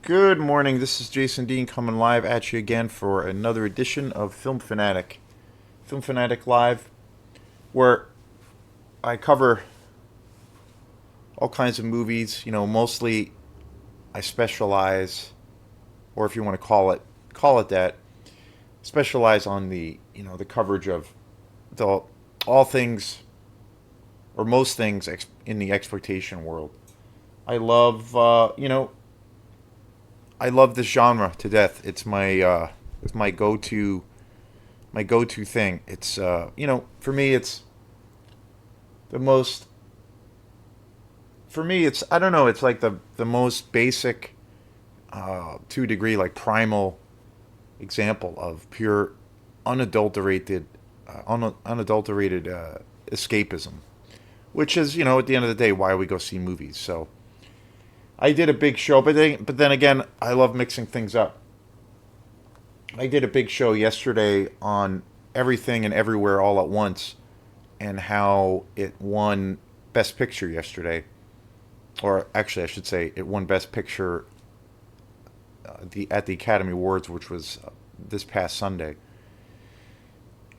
Good morning. This is Jason Dean coming live at you again for another edition of Film Fanatic. Film Fanatic Live, where I cover all kinds of movies. Mostly I specialize, or if you want to call it that, specialize on the coverage of the all things or most things in the exploitation world. I love, I love this genre to death. It's my go-to thing. It's for me the most for me it's I don't know, it's like the most basic to a degree like primal example of pure unadulterated escapism, which is, at the end of the day, why we go see movies. So I did a big show, but then again, I love mixing things up. I did a big show yesterday on everything and everywhere all at once, and how it won Best Picture yesterday, or actually, I should say, it won Best Picture at the Academy Awards, which was this past Sunday.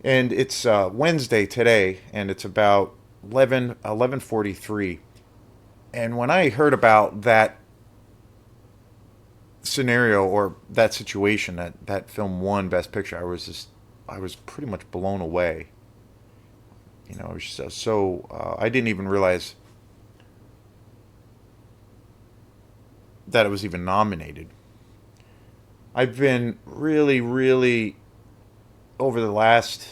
And it's Wednesday today, and it's about 11:43. And when I heard about that scenario or that situation that film won Best Picture, I was pretty much blown away. I was I didn't even realize that it was even nominated. I've been really, really over the last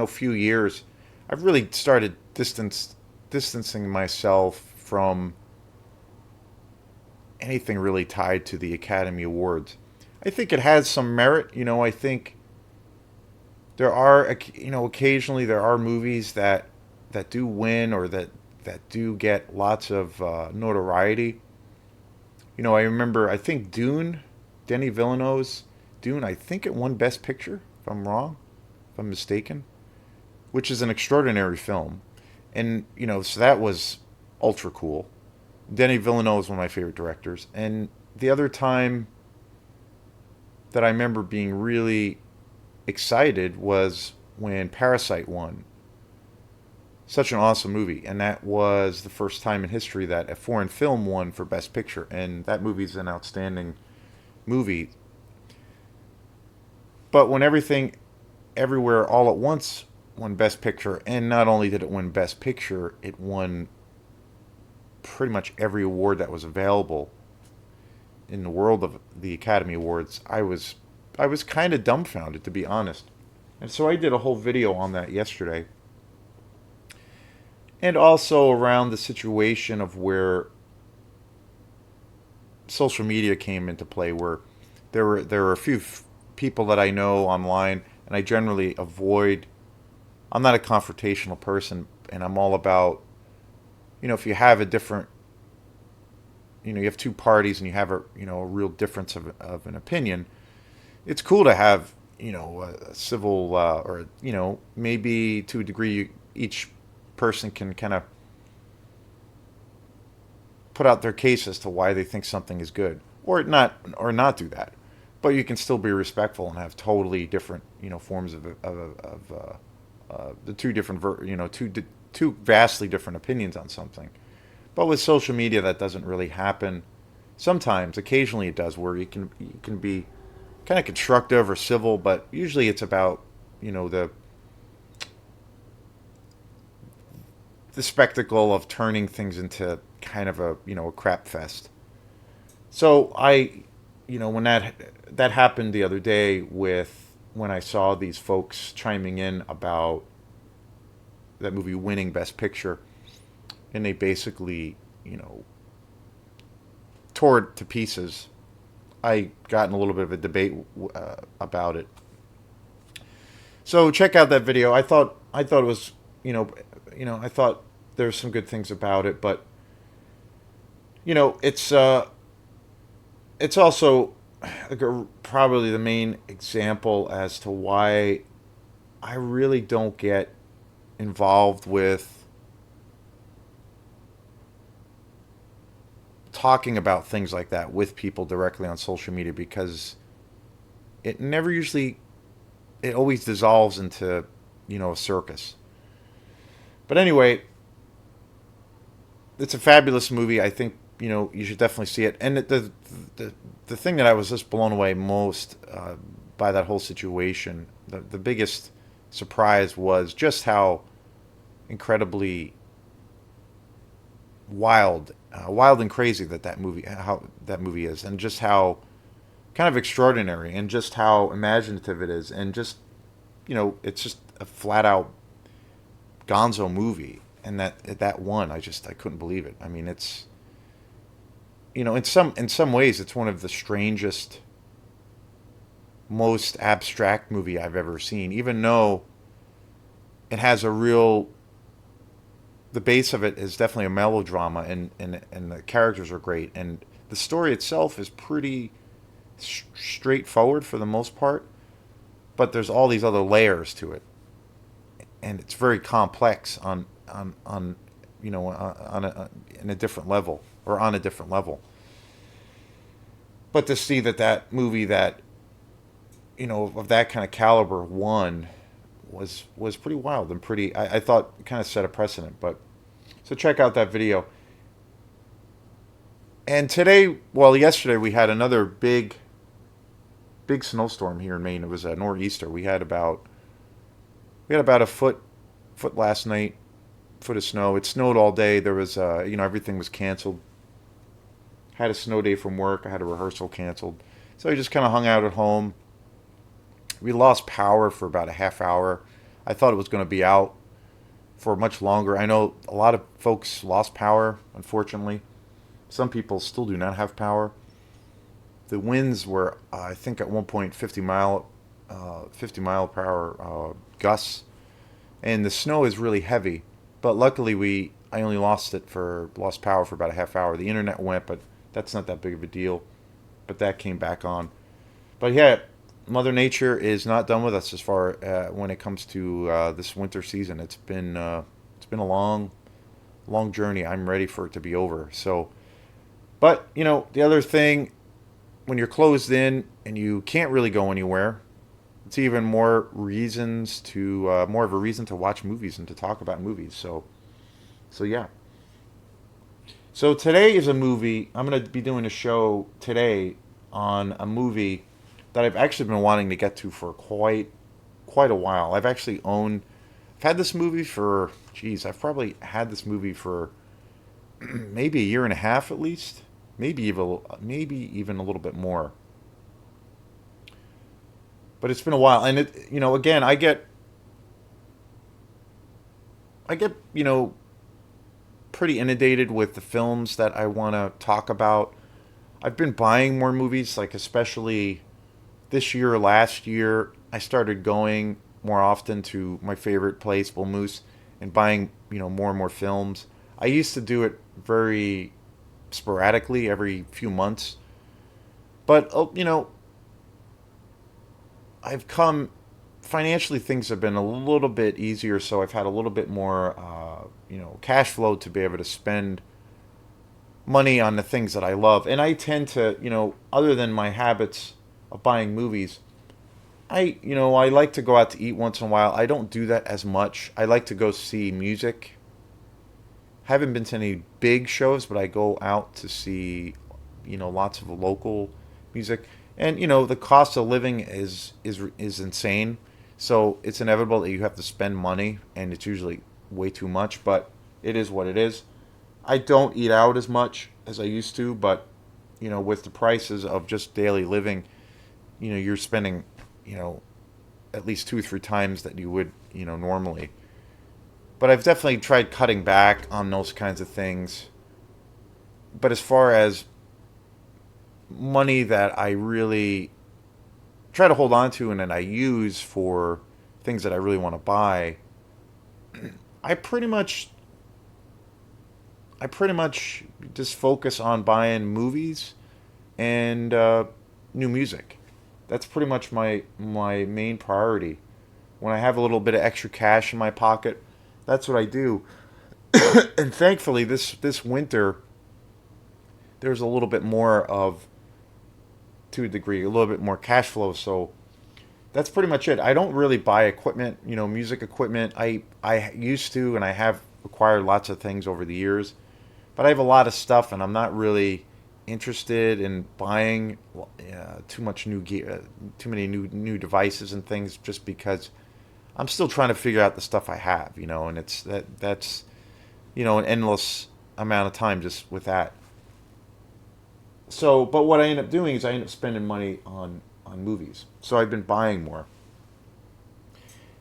few years. I've really started distancing myself from anything really tied to the Academy Awards. I think it has some merit. I think there are, occasionally there are movies that do win, or that do get lots of notoriety. I remember, I think Denis Villeneuve's Dune, I think it won Best Picture, if I'm wrong, if I'm mistaken, which is an extraordinary film. And, so that was ultra cool. Denis Villeneuve is one of my favorite directors. And the other time that I remember being really excited was when Parasite won. Such an awesome movie. And that was the first time in history that a foreign film won for Best Picture. And that movie's an outstanding movie. But when everything, everywhere, all at once won Best Picture, and not only did it win Best Picture, it won pretty much every award that was available in the world of the Academy Awards. I was kind of dumbfounded, to be honest. And so I did a whole video on that yesterday, and also around the situation of where social media came into play, where there were a few people that I know online, and I generally avoid. I'm not a confrontational person, and I'm all about, if you have a different, you have two parties and you have a real difference of an opinion. It's cool to have, a civil, or, maybe to a degree, each person can kind of put out their case as to why they think something is good, or not do that. But you can still be respectful and have totally different, forms of the two different, two vastly different opinions on something. But with social media, that doesn't really happen. Sometimes, occasionally, it does, where you can be kind of constructive or civil, but usually it's about, the spectacle of turning things into kind of a crap fest. So when that happened the other day, with when I saw these folks chiming in about that movie winning Best Picture, and they basically, tore it to pieces. I got in a little bit of a debate about it. So check out that video. I thought it was, I thought there's some good things about it, but it's also probably the main example as to why I really don't get involved with talking about things like that with people directly on social media, because it never usually, it always dissolves into, a circus. But anyway, it's a fabulous movie. I think, you should definitely see it. And the thing that I was just blown away most by that whole situation, the biggest surprise was just how incredibly wild and crazy how that movie is, and just how kind of extraordinary, and just how imaginative it is, and just it's just a flat out Gonzo movie, and that one, I couldn't believe it. I mean, it's in some ways it's one of the strangest, most abstract movie I've ever seen, even though it has a real the base of it is definitely a melodrama, and the characters are great, and the story itself is pretty straightforward for the most part, but there's all these other layers to it, and it's very complex on in a different level, or on a different level. But to see that movie that of that kind of caliber won was pretty wild, and pretty, I thought, kind of set a precedent. But so check out that video. And yesterday we had another big snowstorm here in Maine. It was a nor'easter. We had about a foot last night, foot of snow. It snowed all day. There was everything was canceled. Had a snow day from work. I had a rehearsal canceled. So I just kind of hung out at home. We lost power for about a half hour. I thought it was going to be out for much longer. I know a lot of folks lost power, unfortunately. Some people still do not have power. The winds were, I think, at one point 50 mile per hour gusts, and the snow is really heavy. But luckily, I only lost power for about a half hour. The internet went, but that's not that big of a deal. But that came back on. But yeah, Mother Nature is not done with us as far when it comes to this winter season. It's been a long journey. I'm ready for it to be over. So, but the other thing, when you're closed in and you can't really go anywhere, it's even more of a reason to watch movies and to talk about movies. So yeah. So today is a movie. I'm going to be doing a show today on a movie that I've actually been wanting to get to for quite a while. I've had this movie for, I've probably had this movie for maybe a year and a half at least, maybe even a little bit more. But it's been a while, and again, I get pretty inundated with the films that I want to talk about. I've been buying more movies, like especially this year, last year, I started going more often to my favorite place, Bull Moose, and buying, more and more films. I used to do it very sporadically, every few months. But, I've come, financially things have been a little bit easier, so I've had a little bit more, cash flow to be able to spend money on the things that I love. And I tend to, other than my habits of buying movies, I like to go out to eat once in a while. I don't do that as much. I like to go see music. Haven't been to any big shows, but I go out to see, lots of local music. And the cost of living is insane. So it's inevitable that you have to spend money, and it's usually way too much, but it is what it is. I don't eat out as much as I used to, but with the prices of just daily living, you're spending, at least 2 or 3 times that you would, normally. But I've definitely tried cutting back on those kinds of things. But as far as money that I really try to hold on to and that I use for things that I really want to buy, I pretty much just focus on buying movies and new music. That's pretty much my main priority. When I have a little bit of extra cash in my pocket, that's what I do. And thankfully, this winter, there's a little bit more of, to a degree, a little bit more cash flow. So that's pretty much it. I don't really buy equipment, music equipment. I used to, and I have acquired lots of things over the years, but I have a lot of stuff, and I'm not really interested in buying too much new gear, too many new devices and things, just because I'm still trying to figure out the stuff I have, and that's an endless amount of time just with that. So, but what I end up doing is I end up spending money on movies. So I've been buying more.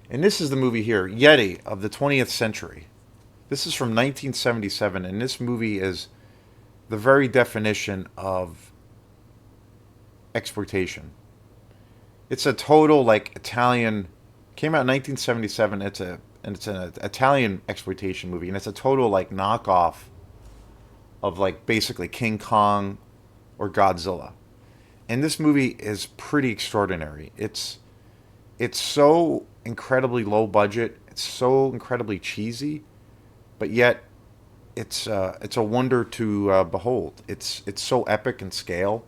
And this is the movie here, Yeti of the 20th Century. This is from 1977, and this movie is the very definition of exploitation. It's a total like Italian. Came out in 1977. It's an Italian exploitation movie, and it's a total like knockoff of like basically King Kong or Godzilla. And this movie is pretty extraordinary. It's so incredibly low budget. It's so incredibly cheesy, but yet it's a wonder to behold. It's so epic in scale,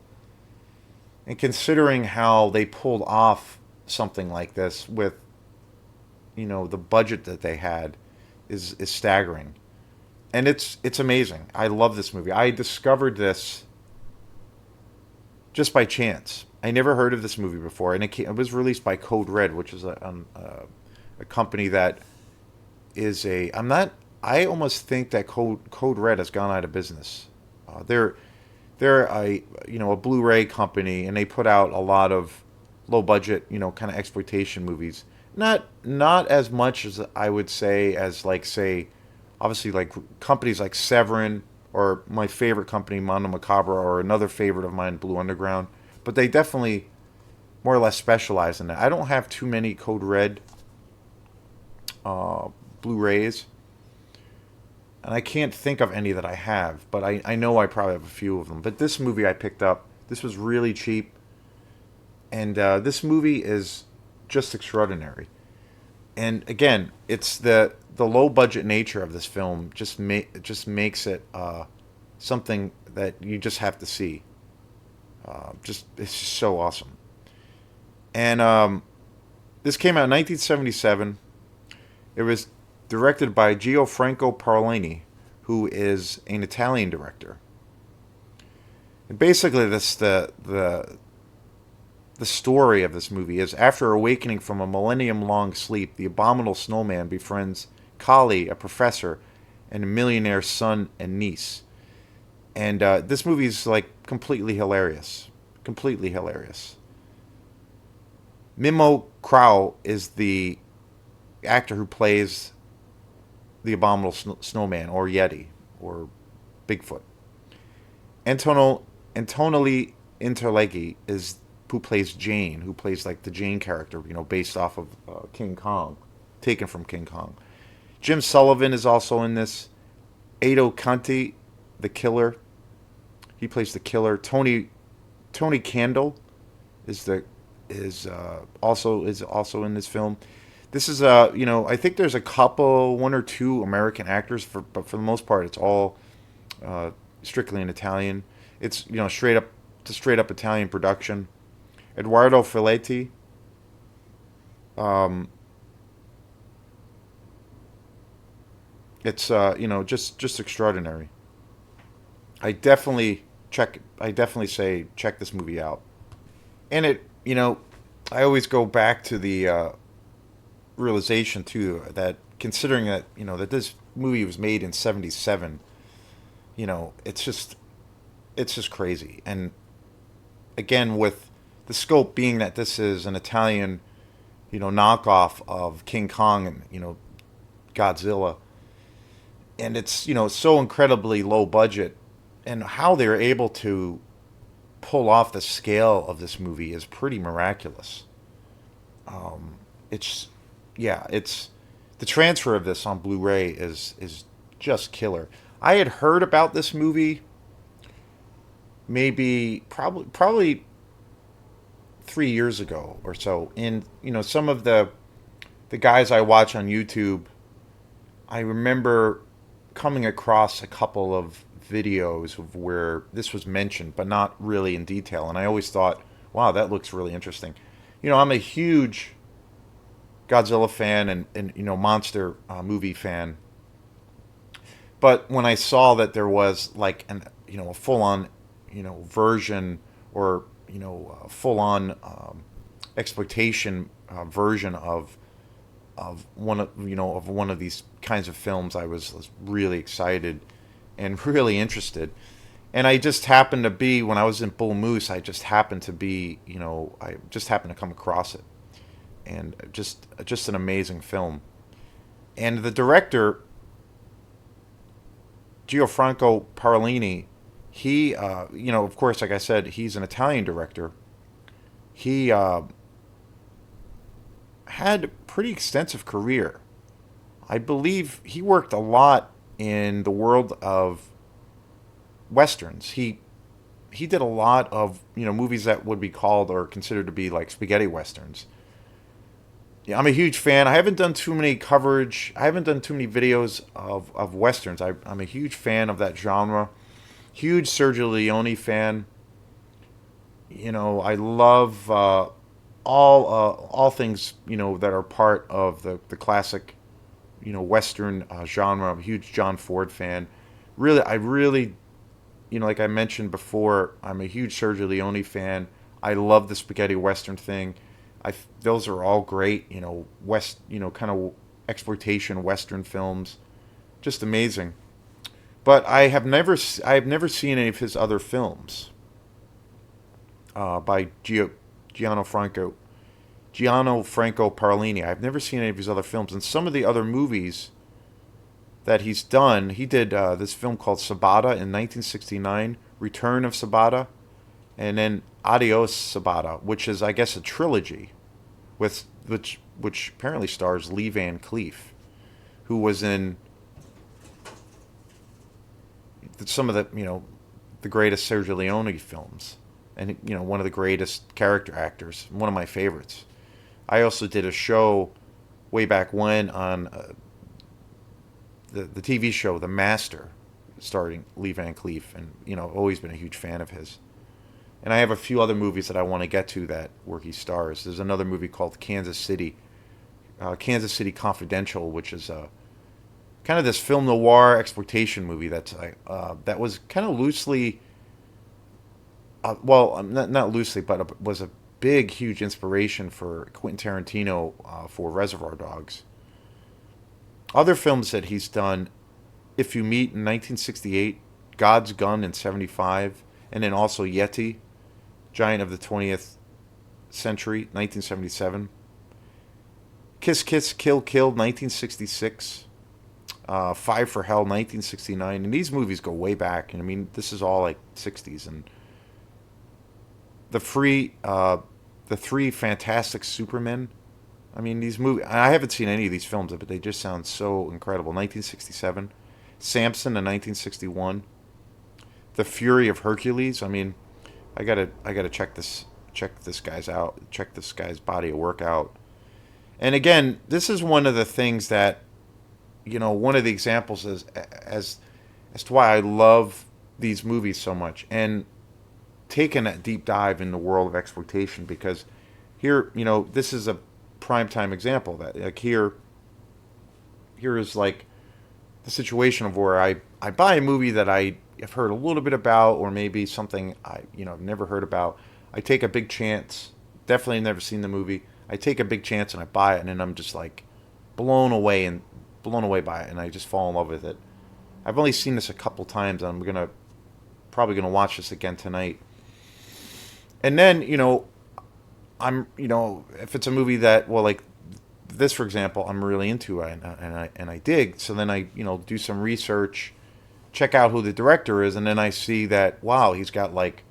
and considering how they pulled off something like this with the budget that they had is staggering, and it's amazing. I love this movie. I discovered this just by chance. I never heard of this movie before, and it was released by Code Red, which is a company that is a. I'm not. I almost think that Code Red has gone out of business. They're a Blu-ray company, and they put out a lot of low budget kind of exploitation movies. Not as much as I would say as like say, obviously like companies like Severin or my favorite company Mondo Macabro or another favorite of mine Blue Underground, but they definitely more or less specialize in that. I don't have too many Code Red Blu-rays, and I can't think of any that I have, but I know I probably have a few of them. But this movie I picked up, this was really cheap, and this movie is just extraordinary. And again, it's the low budget nature of this film just makes it something that you just have to see. It's just so awesome. And this came out in 1977. It was directed by Gianfranco Parolini, who is an Italian director. And basically, the story of this movie is after awakening from a millennium-long sleep, the abominable snowman befriends Kali, a professor, and a millionaire's son and niece. And this movie is like completely hilarious. Completely hilarious. MimmoCrao is the actor who plays the abominable snowman, or Yeti, or Bigfoot. Antonelli Interleghi is who plays Jane, who plays like the Jane character, based off of King Kong, taken from King Kong. Jim Sullivan is also in this. Ado Conti, the killer, he plays the killer. Tony Candle is also in this film. This is I think there's a couple, one or two American actors, but for the most part, it's all strictly in Italian. It's it's a straight up Italian production. Eduardo Filetti, it's just extraordinary. I definitely say check this movie out. And I always go back to the realization too that considering that that this movie was made in '77, it's just crazy. And again, with the scope being that this is an Italian, knockoff of King Kong and Godzilla, and it's so incredibly low budget, and how they're able to pull off the scale of this movie is pretty miraculous. It's it's the transfer of this on Blu-ray is just killer. I had heard about this movie maybe probably 3 years ago or so. And some of the guys I watch on YouTube, I remember coming across a couple of videos of where this was mentioned, but not really in detail. And I always thought, wow, that looks really interesting. I'm a huge Godzilla fan and monster movie fan. But when I saw that there was like a full on version, or a full on exploitation version of one of these kinds of films, was really excited and really interested. And I just happened to be, when I was in Bull Moose, I just happened to come across it, and just an amazing film. And the director, Gianfranco Parolini, he, of course, like I said, he's an Italian director. He had a pretty extensive career. I believe he worked a lot in the world of westerns. He did a lot of movies that would be called or considered to be like spaghetti westerns. Yeah, I'm a huge fan. I haven't done too many coverage. I haven't done too many videos of westerns. I'm a huge fan of that genre. Huge Sergio Leone fan. I love all things that are part of the classic western genre. I'm a huge John Ford fan. Really, I really, like I mentioned before, I'm a huge Sergio Leone fan. I love the spaghetti western thing. Those are all great, kind of exploitation western films, just amazing. But I have never seen any of his other films by Gianfranco Gianfranco Parolini. I've never seen any of his other films, and some of the other movies that he's done. He did this film called Sabata in 1969, Return of Sabata, and then Adios Sabata, which is, I guess, a trilogy, which apparently stars Lee Van Cleef, who was in some of the greatest Sergio Leone films, and one of the greatest character actors, one of my favorites. I also did a show way back when on the TV show The Master, starring Lee Van Cleef, and always been a huge fan of his. And I have a few other movies that I want to get to that where he stars. There's another movie called Kansas City Confidential, which is kind of this film noir exploitation movie that was kind of loosely, not loosely, but was a big, huge inspiration for Quentin Tarantino for Reservoir Dogs. Other films that he's done: If You Meet in 1968, God's Gun in 75, and then also Yeti, Giant of the 20th Century, 1977. Kiss Kiss Kill Kill, 1966. Five for Hell, 1969. And these movies go way back. And I mean, this is all like 60s. And the three Fantastic Supermen. I mean, these movies, I haven't seen any of these films, but they just sound so incredible. 1967. Samson in 1961. The Fury of Hercules. I mean, I gotta check this guy's out, check this guy's body of work out. And again, this is one of the things that, one of the examples as to why I love these movies so much, and taking a deep dive in the world of exploitation, because here, this is a prime time example that, like, here is like the situation of where I buy a movie that I have heard a little bit about, or maybe something I've never heard about. I take a big chance. Definitely never seen the movie. I take a big chance and I buy it, and then I'm just like blown away by it, and I just fall in love with it. I've only seen this a couple times, and I'm probably gonna watch this again tonight. And then I'm if it's a movie that, well, like this, for example, I'm really into, and I dig. So then I do some research, check out who the director is, and then I see that, wow, he's got like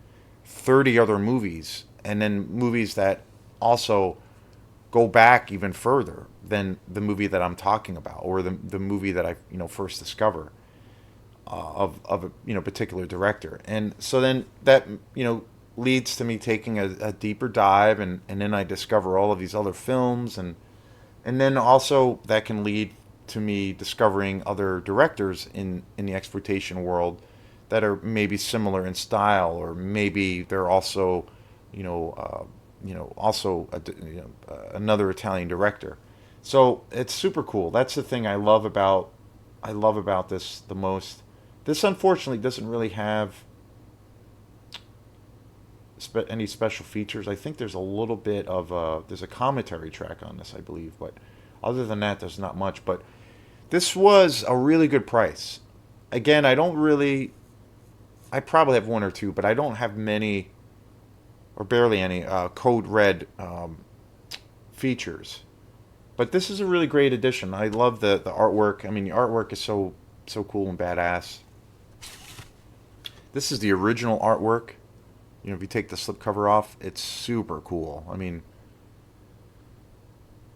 30 other movies, and then movies that also go back even further than the movie that I'm talking about, or the movie that I first discover of a particular director. And so then that leads to me taking a deeper dive, and then I discover all of these other films, and then also that can lead to me discovering other directors in the exploitation world that are maybe similar in style, or maybe they're also, also another Italian director. So it's super cool. That's the thing I love about this the most. This unfortunately doesn't really have any special features. I think there's a little bit of there's a commentary track on this, I believe, but other than that, there's not much. But this was a really good price. Again, I probably have one or two, but I don't have many or barely any code red features. But this is a really great addition. I love the artwork. I mean, the artwork is so cool and badass. This is the original artwork. If you take the slipcover off, it's super cool. I mean,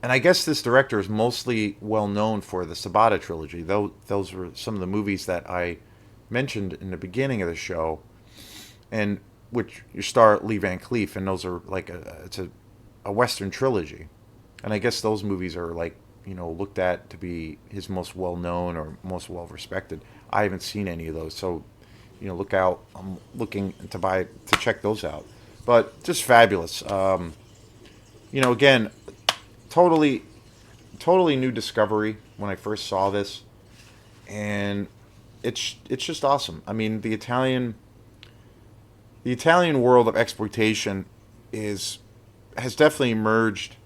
and I guess this director is mostly well known for the Sabata trilogy. Though those were some of the movies that I mentioned in the beginning of the show, and which you star Lee Van Cleef, and those are like it's a Western trilogy, and I guess those movies are like looked at to be his most well known or most well respected. I haven't seen any of those, so look out. I'm looking to check those out, but just fabulous. Again, totally, totally new discovery when I first saw this, and it's just awesome. I mean, the Italian world of exploitation has definitely emerged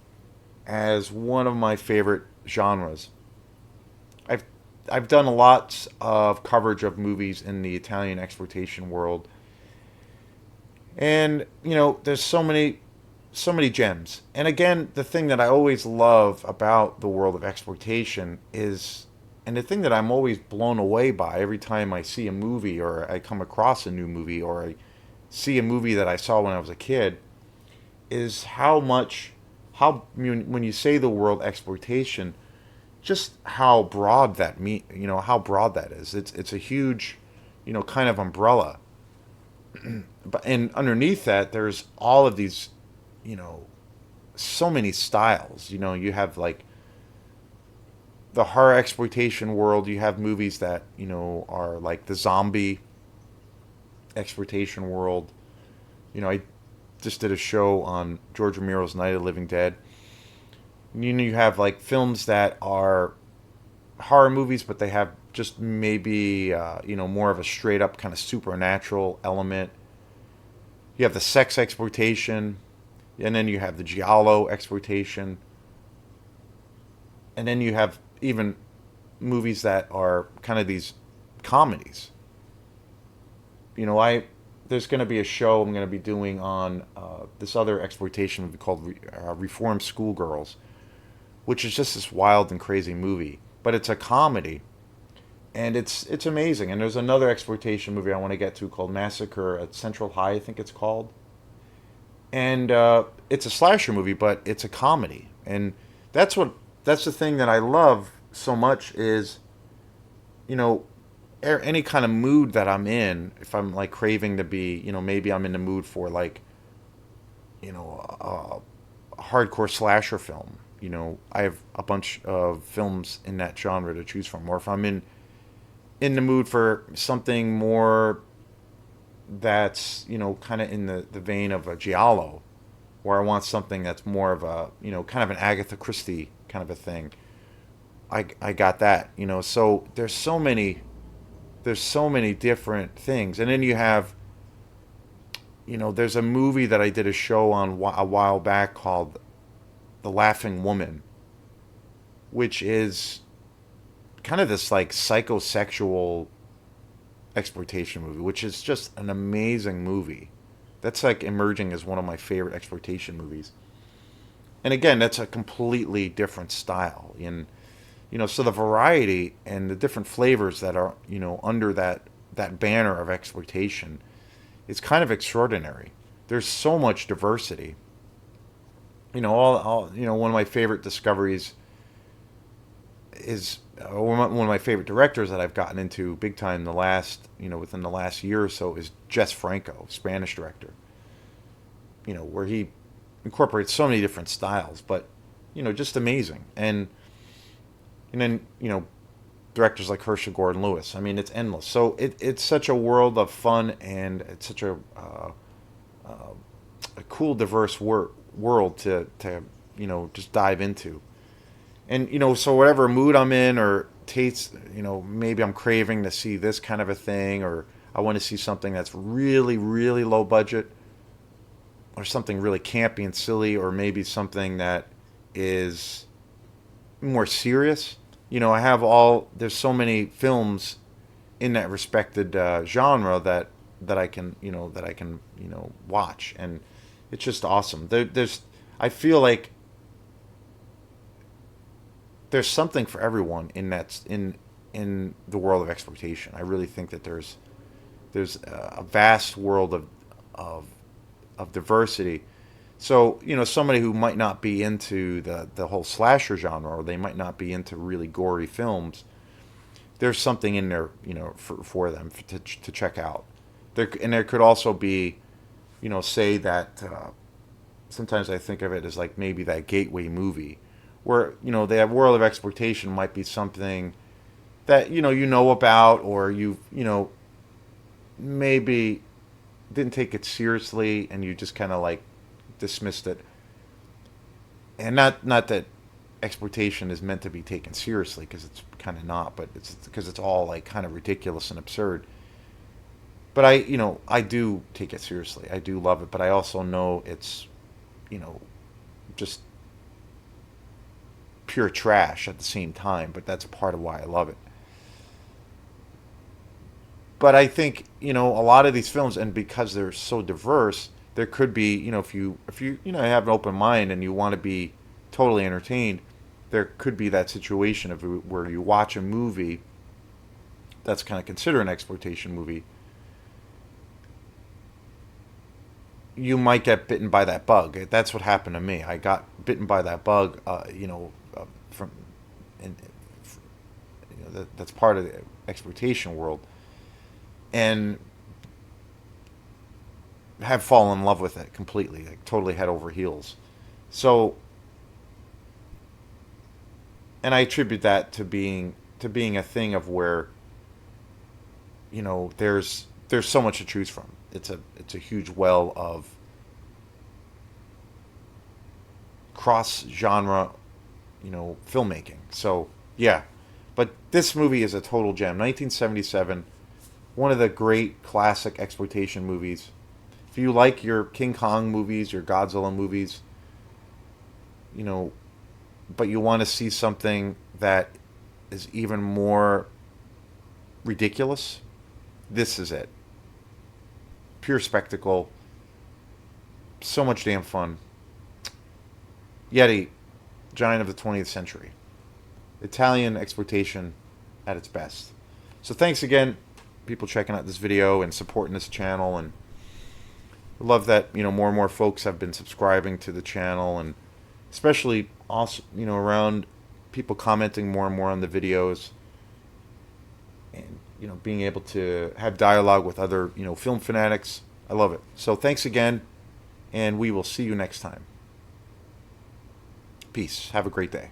as one of my favorite genres. I've I've done a lot of coverage of movies in the Italian exploitation world, and there's so many gems. And again, the thing that I always love about the world of exploitation is, and the thing that I'm always blown away by every time I see a movie or I come across a new movie or I see a movie that I saw when I was a kid, is how when you say the world exploitation, just how broad how broad that is. It's a huge, kind of umbrella. And underneath that, there's all of these, you know, so many styles. You have like the horror exploitation world. You have movies that are like the zombie exploitation world. I just did a show on George Romero's Night of the Living Dead. You have like films that are horror movies, but they have just maybe more of a straight up kind of supernatural element. You have the sex exploitation, and then you have the giallo exploitation, and then you have even movies that are kind of these comedies. There's going to be a show I'm going to be doing on this other exploitation movie called Reformed Schoolgirls, which is just this wild and crazy movie, but it's a comedy, and it's amazing. And there's another exploitation movie I want to get to called Massacre at Central High, I think it's called, and it's a slasher movie, but it's a comedy, and that's the thing that I love so much is, any kind of mood that I'm in. If I'm like craving to be, maybe I'm in the mood for like, a hardcore slasher film. I have a bunch of films in that genre to choose from. Or if I'm in the mood for something more that's, kind of in the vein of a giallo, where I want something that's more of a, kind of an Agatha Christie kind of a thing. I got that, so there's so many different things. And then you have, there's a movie that I did a show on a while back called The Laughing Woman, which is kind of this like psychosexual exploitation movie, which is just an amazing movie. That's like emerging as one of my favorite exploitation movies. And again, that's a completely different style. And so the variety and the different flavors that are, under that banner of exploitation is kind of extraordinary. There's so much diversity. One of my favorite discoveries is one of my favorite directors that I've gotten into big time within the last year or so is Gianfranco, Spanish director. Where he incorporates so many different styles, but just amazing. And then directors like Herschel Gordon Lewis. I mean, it's endless. So it's such a world of fun, and it's such a cool, diverse world to just dive into. And so whatever mood I'm in or taste, maybe I'm craving to see this kind of a thing, or I want to see something that's really, really low budget, or something really campy and silly, or maybe something that is more serious. I have there's so many films in that respected genre that I can watch, and it's just awesome. I feel like there's something for everyone in the world of exploitation. I really think that there's a vast world of diversity. So somebody who might not be into the whole slasher genre, or they might not be into really gory films, there's something in there for them to check out. There could also be, say that sometimes I think of it as like maybe that gateway movie where the world of exploitation might be something that about, or maybe didn't take it seriously, and you just kind of like dismissed it. And not that exploitation is meant to be taken seriously, because it's kind of not, but it's because it's all like kind of ridiculous and absurd. But I do take it seriously. I do love it, but I also know it's just pure trash at the same time, but that's part of why I love it. But I think a lot of these films, and because they're so diverse, there could be if you have an open mind and you want to be totally entertained, there could be that situation of where you watch a movie that's kind of considered an exploitation movie. You might get bitten by that bug. That's what happened to me. I got bitten by that bug. From, and that's part of the exploitation world, and have fallen in love with it completely, like totally head over heels. So, and I attribute that to being a thing of where there's so much to choose from. It's a huge well of cross genre filmmaking. So yeah, but this movie is a total gem. 1977, one of the great classic exploitation movies. If you like your King Kong movies, your Godzilla movies, but you want to see something that is even more ridiculous, this is it. Pure spectacle. So much damn fun. Yeti, giant of the 20th century. Italian exploitation at its best. So thanks again, people checking out this video and supporting this channel, and I love that more and more folks have been subscribing to the channel, and especially also around people commenting more and more on the videos, and being able to have dialogue with other film fanatics. I love it. So thanks again, and we will see you next time. Peace. Have a great day.